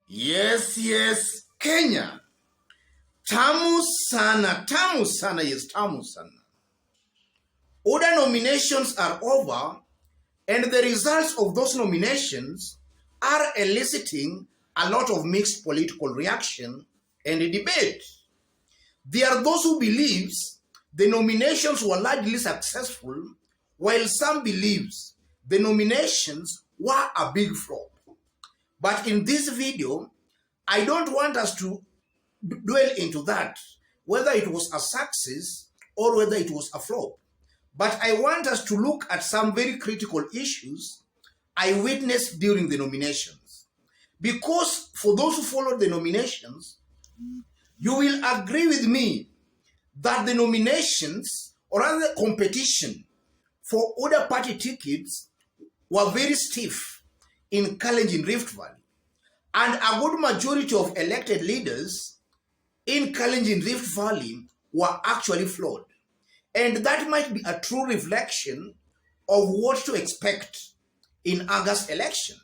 Yes, Kenya. Tamu sana, yes, tamu sana. Other nominations are over, and the results of those nominations are eliciting a lot of mixed political reaction and debate. There are those who believes the nominations were largely successful, while some believes the nominations were a big flop. But in this video, I don't want us to dwell into that, whether it was a success or whether it was a flop. But I want us to look at some very critical issues I witnessed during the nominations. Because for those who followed the nominations, you will agree with me that the nominations, or rather competition for other party tickets, were very stiff in Kalenjin Rift Valley. And a good majority of elected leaders in Kalenjin Rift Valley were actually flawed. And that might be a true reflection of what to expect in August election.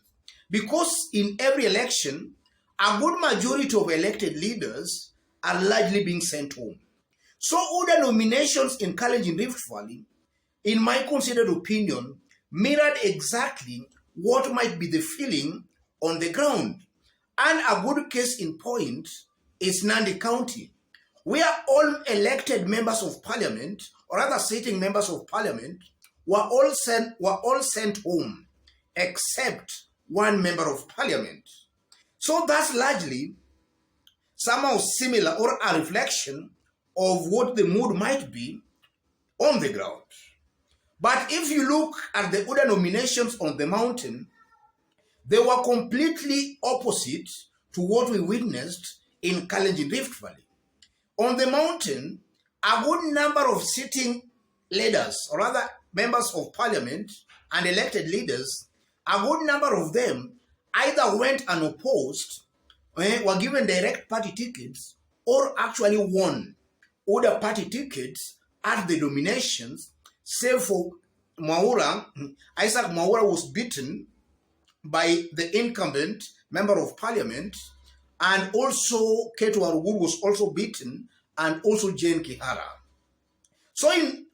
Because in every election, a good majority of elected leaders are largely being sent home. So other nominations in Kalenjin Rift Valley, in my considered opinion, mirrored exactly what might be the feeling on the ground. And a good case in point is Nandi County, where all elected members of parliament, or rather sitting members of parliament, were all sent home, except one member of parliament. So that's largely somehow similar or a reflection of what the mood might be on the ground. But if you look at the other nominations on the mountain, they were completely opposite to what we witnessed in Kalenjin Rift Valley. On the mountain, a good number of sitting leaders, or rather members of parliament and elected leaders, a good number of them either went unopposed, were given direct party tickets, or actually won other party tickets at the nominations, save for Mwaura. Isaac Mwaura was beaten by the incumbent member of parliament, and also Ketu Aruguru was also beaten, and also Jane Kihara. So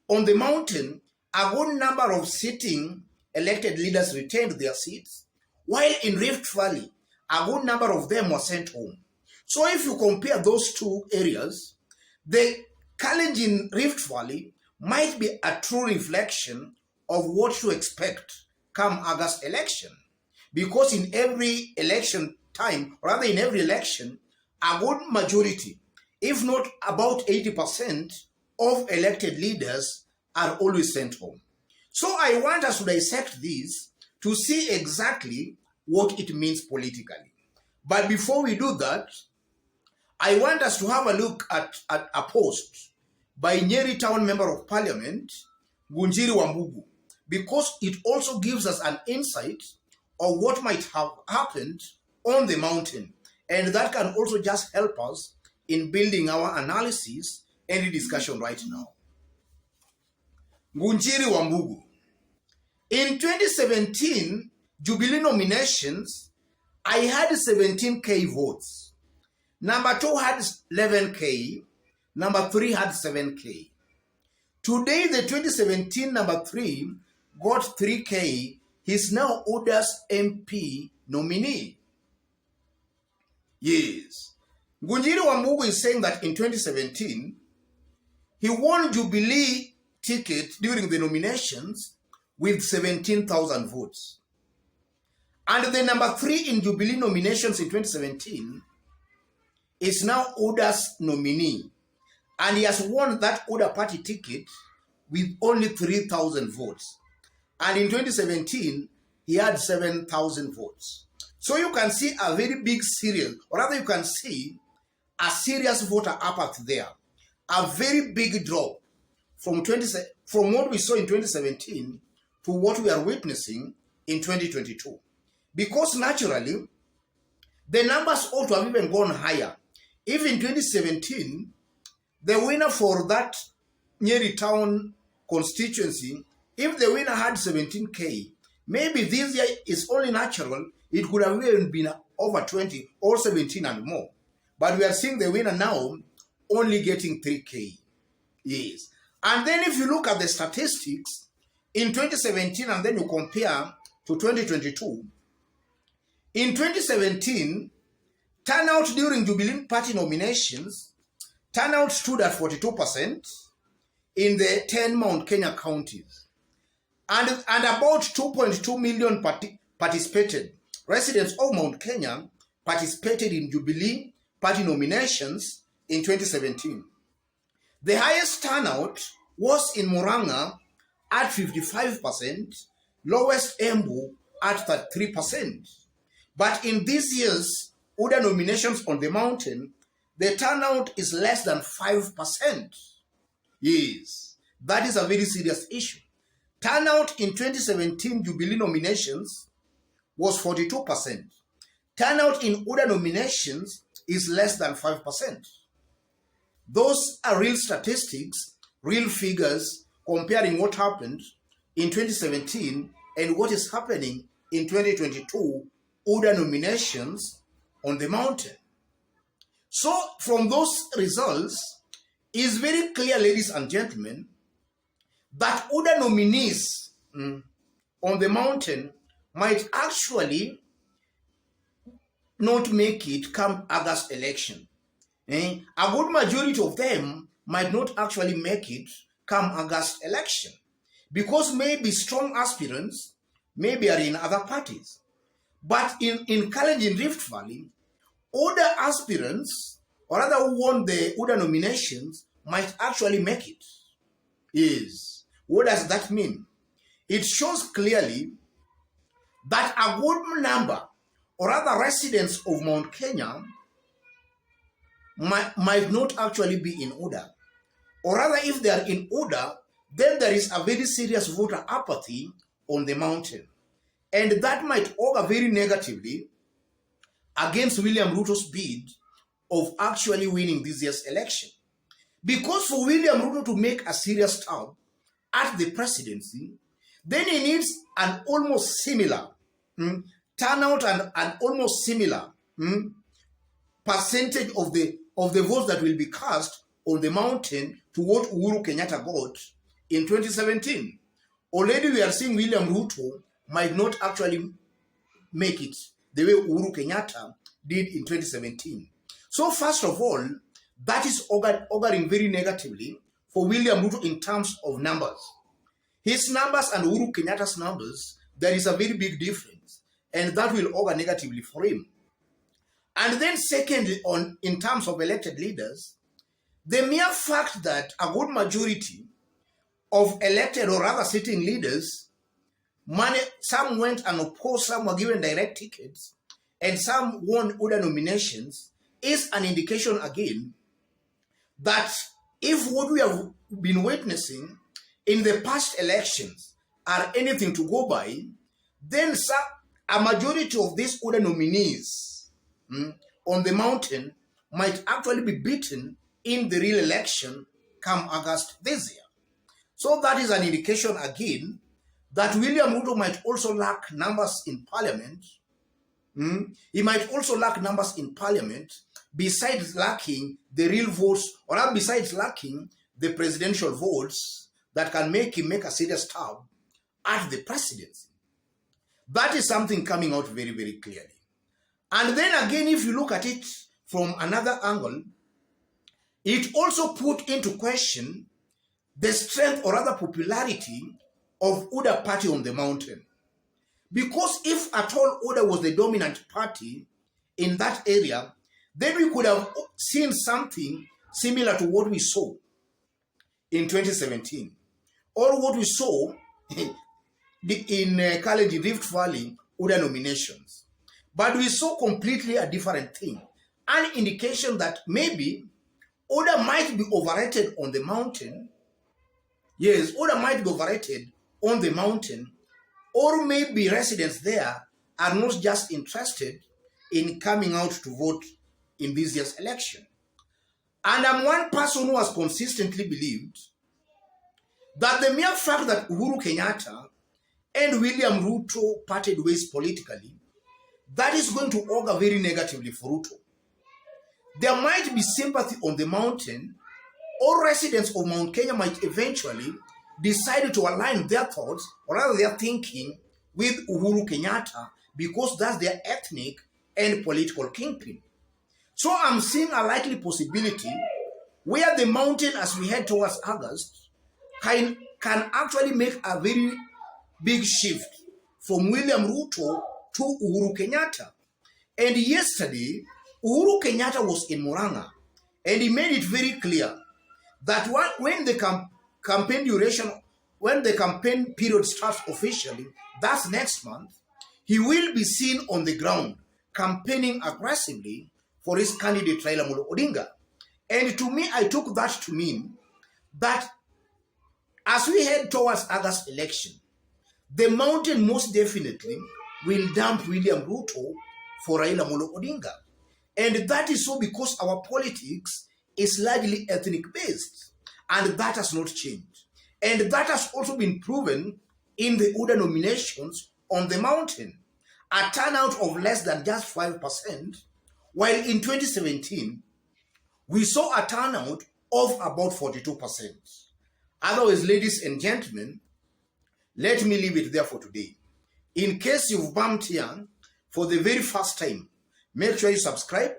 on the mountain, a good number of sitting elected leaders retained their seats, while in Rift Valley, a good number of them were sent home. So if you compare those two areas, the Kalenjin Rift Valley might be a true reflection of what to expect come August election. Because in every election time, rather in every election, a good majority, if not about 80% of elected leaders are always sent home. So I want us to dissect this to see exactly what it means politically. But before we do that, I want us to have a look at a post by Nyeri Town Member of Parliament, Ngunjiri Wambugu, because it also gives us an insight of what might have happened on the mountain. And that can also just help us in building our analysis and discussion right now. Ngunjiri Wambugu. In 2017 Jubilee nominations, I had 17K votes. Number 2 had 11K. Number 3 had 7K. Today, the 2017 number 3 got 3K. He's now Oda's MP nominee. Yes. Ngunjiri Wambugu is saying that in 2017, he won Jubilee ticket during the nominations with 17,000 votes. And the number 3 in Jubilee nominations in 2017 is now Oda's nominee. And he has won that Oda party ticket with only 3,000 votes. And in 2017, he had 7,000 votes. So you can see a very big serious, or rather you can see a serious voter apathy there. A very big drop from what we saw in 2017 to what we are witnessing in 2022. Because naturally, the numbers ought to have even gone higher. If in 2017, the winner for that Nyeri Town constituency, if the winner had 17K, maybe this year is only natural, it could have even been over 20 or 17 and more. But we are seeing the winner now only getting 3K. Yes. And then if you look at the statistics in 2017 and then you compare to 2022, in 2017, turnout during Jubilee Party nominations, turnout stood at 42% in the 10 Mount Kenya counties. And about 2.2 million participated. Residents of Mount Kenya participated in Jubilee Party nominations in 2017. The highest turnout was in Murang'a at 55%, lowest Embu at 33%. But in this year's UDA nominations on the mountain, the turnout is less than 5%. Yes, that is a very serious issue. Turnout in 2017 Jubilee nominations was 42%. Turnout in UDA nominations is less than 5%. Those are real statistics, real figures comparing what happened in 2017 and what is happening in 2022 UDA nominations on the mountain. So from those results, it's very clear, ladies and gentlemen, that UDA nominees on the mountain might actually not make it come August election. A good majority of them might not actually make it come August election because maybe strong aspirants maybe are in other parties. But in Kalenjin Rift Valley, other aspirants or rather who won the UDA nominations might actually make it. Yes. What does that mean? It shows clearly that a good number or other residents of Mount Kenya might not actually be in UDA. Or rather, if they are in UDA, then there is a very serious voter apathy on the mountain. And that might augur very negatively against William Ruto's bid of actually winning this year's election. Because for William Ruto to make a serious stab at the presidency, then he needs an almost similar turnout and an almost similar percentage of the votes that will be cast on the mountain to what Uhuru Kenyatta got in 2017. Already we are seeing William Ruto might not actually make it the way Uhuru Kenyatta did in 2017. So first of all, that is auguring very negatively for William Ruto in terms of numbers. His numbers and Uhuru Kenyatta's numbers, there is a very big difference, and that will augur negatively for him. And then secondly, in terms of elected leaders, the mere fact that a good majority of elected or rather sitting leaders, some went and opposed, some were given direct tickets, and some won UDA nominations, is an indication again that if what we have been witnessing in the past elections are anything to go by, then a majority of these UDA nominees on the mountain might actually be beaten in the real election come August this year. So that is an indication again that William Ruto might also lack numbers in parliament. He might also lack numbers in parliament besides lacking the real votes, or besides lacking the presidential votes that can make him make a serious stab at the presidency. That is something coming out very, very clearly. And then again, if you look at it from another angle, it also put into question the strength or rather popularity of UDA party on the mountain. Because if at all UDA was the dominant party in that area, then we could have seen something similar to what we saw in 2017 or what we saw in Kalenjin Rift Valley UDA nominations. But we saw completely a different thing, an indication that maybe UDA might be overrated on the mountain. Yes, UDA might be overrated on the mountain, or maybe residents there are not just interested in coming out to vote in this year's election. And I'm one person who has consistently believed that the mere fact that Uhuru Kenyatta and William Ruto parted ways politically that is going to augur very negatively for Ruto. There might be sympathy on the mountain, or residents of Mount Kenya might eventually decide to align their thoughts, or rather their thinking, with Uhuru Kenyatta, because that's their ethnic and political kingpin. So I'm seeing a likely possibility where the mountain, as we head towards August, can actually make a very big shift from William Ruto to Uhuru Kenyatta. And yesterday, Uhuru Kenyatta was in Murang'a, and he made it very clear that when the campaign duration, when the campaign period starts officially, that's next month, he will be seen on the ground campaigning aggressively for his candidate Raila Amolo Odinga. And to me, I took that to mean that as we head towards August election, the mountain most definitely will dump William Ruto for Raila Amolo Odinga. And that is so because our politics is largely ethnic based, and that has not changed. And that has also been proven in the UDA nominations on the mountain, a turnout of less than just 5%, while in 2017, we saw a turnout of about 42%. Otherwise, ladies and gentlemen, let me leave it there for today. In case you've bumped here for the very first time, make sure you subscribe,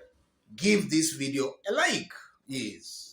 give this video a like. Yes.